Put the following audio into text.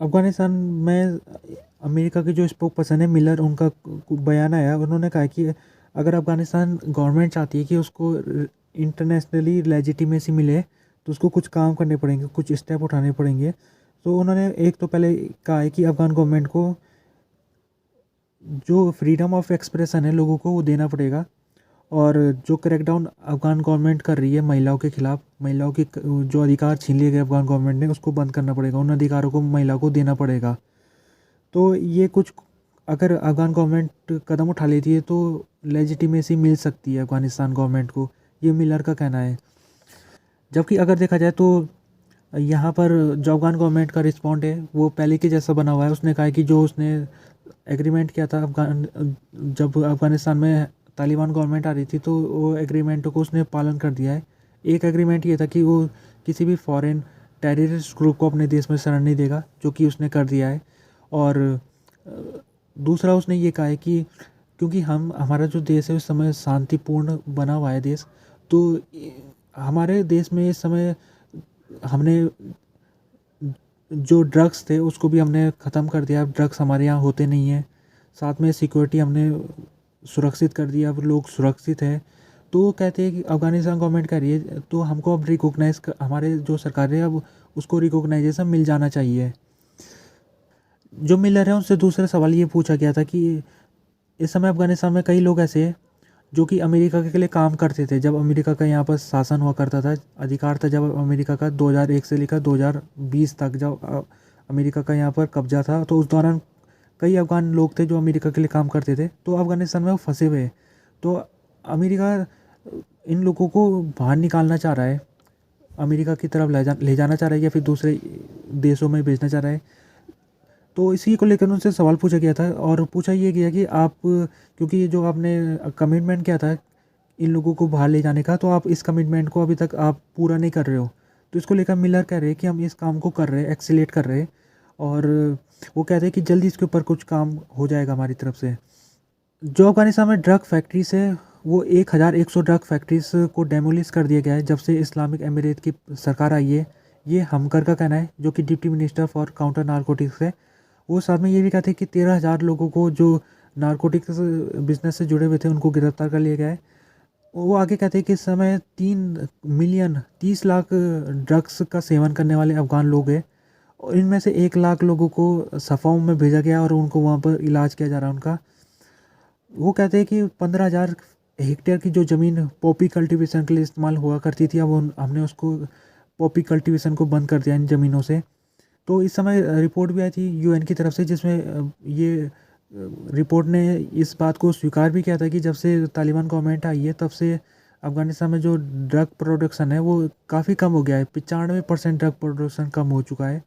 अफ़गानिस्तान में अमेरिका के जो स्पोक पर्सन है मिलर, उनका बयान आया। उन्होंने कहा कि अगर अफ़गानिस्तान गवर्नमेंट चाहती है कि उसको इंटरनेशनली लेजिटिमेसी मिले तो उसको कुछ काम करने पड़ेंगे, कुछ स्टेप उठाने पड़ेंगे। तो उन्होंने एक तो पहले कहा है कि अफ़गान गवर्नमेंट को जो फ्रीडम ऑफ एक्सप्रेशन है लोगों को वो देना पड़ेगा, और जो क्रैकडाउन अफ़गान गवर्नमेंट कर रही है महिलाओं के खिलाफ, महिलाओं की जो अधिकार छीन लिए गए अफ़गान गवर्नमेंट ने, उसको बंद करना पड़ेगा, उन अधिकारों को महिलाओं को देना पड़ेगा। तो ये कुछ अगर अफ़गान गवर्नमेंट कदम उठा लेती है तो लेजिटिमेसी मिल सकती है अफ़गानिस्तान गवर्नमेंट को, ये मिलर का कहना है। जबकि अगर देखा जाए तो यहाँ पर जो अफ़गान गवर्नमेंट का रिस्पॉन्ड है वो पहले के जैसा बना हुआ है। उसने कहा है कि जो उसने एग्रीमेंट किया था जब अफ़गानिस्तान में तालिबान गवर्नमेंट आ रही थी, तो वो एग्रीमेंट को उसने पालन कर दिया है। एक एग्रीमेंट ये था कि वो किसी भी फॉरेन टेररिस्ट ग्रुप को अपने देश में शरण नहीं देगा, जो कि उसने कर दिया है। और दूसरा उसने ये कहा है कि क्योंकि हमारा जो देश है उस समय शांतिपूर्ण बना हुआ है देश, तो हमारे देश में इस समय हमने जो ड्रग्स थे उसको भी हमने ख़त्म कर दिया। अब ड्रग्स हमारे यहाँ होते नहीं हैं। साथ में सिक्योरिटी हमने सुरक्षित कर दिया, अब लोग सुरक्षित हैं। तो वो कहते हैं कि अफ़गानिस्तान गवर्नमेंट कह रही है तो हमको अब हमारे जो सरकार है अब उसको रिकॉग्नाइजेशन मिल जाना चाहिए। जो मिलर है उनसे दूसरा सवाल ये पूछा गया था कि इस समय अफ़गानिस्तान में कई लोग ऐसे हैं जो कि अमेरिका के लिए काम करते थे जब अमेरिका का यहाँ पर शासन हुआ करता था, अधिकार था जब अमेरिका का 2001 से लेकर 2020 तक जब अमेरिका का यहाँ पर कब्जा था, तो उस दौरान कई अफ़गान लोग थे जो अमेरिका के लिए काम करते थे, तो अफ़गानिस्तान में वो फंसे हुए हैं। तो अमेरिका इन लोगों को बाहर निकालना चाह रहा है, अमेरिका की तरफ ले जाना चाह रहा है या फिर दूसरे देशों में भेजना चाह रहा है। तो इसी को लेकर उनसे सवाल पूछा गया था और पूछा ये गया कि आप, क्योंकि ये जो आपने कमिटमेंट किया था इन लोगों को बाहर ले जाने का, तो आप इस कमिटमेंट को अभी तक आप पूरा नहीं कर रहे हो। तो इसको लेकर मिलर कह रहे हैं कि हम इस काम को कर रहे हैं, एक्सीलेट कर रहे हैं, और वो कहते हैं कि जल्दी इसके ऊपर कुछ काम हो जाएगा हमारी तरफ से। जो अफ़गानिस्तान में ड्रग फैक्ट्रीज है वो 1100 ड्रग फैक्ट्रीज को डेमोलिश कर दिया गया है जब से इस्लामिक एमिरेट की सरकार आई है। ये हमकर का कहना है, जो कि deputy minister for counter narcotics है। वो साथ में ये भी कहते हैं कि 13,000 लोगों को जो नारकोटिक्स बिजनेस से जुड़े हुए थे उनको गिरफ्तार कर लिया गया है। वो आगे कहते हैं कि इस समय 3 मिलियन 30 लाख ड्रग्स का सेवन करने वाले अफ़गान लोग हैं, और इनमें से 1 लाख लोगों को सफ़ाओं में भेजा गया और उनको वहाँ पर इलाज किया जा रहा है उनका। वो कहते हैं कि 15,000 हेक्टेयर की जो ज़मीन पॉपी कल्टीवेशन के लिए इस्तेमाल हुआ करती थी, अब हमने उसको पॉपी कल्टीवेशन को बंद कर दिया इन ज़मीनों से। तो इस समय रिपोर्ट भी आई थी यूएन की तरफ से जिसमें ये रिपोर्ट ने इस बात को स्वीकार भी किया था कि जब से तालिबान गवर्नमेंट आई है तब से अफ़गानिस्तान में जो ड्रग प्रोडक्शन है वो काफ़ी कम हो गया है। 95% ड्रग प्रोडक्शन कम हो चुका है।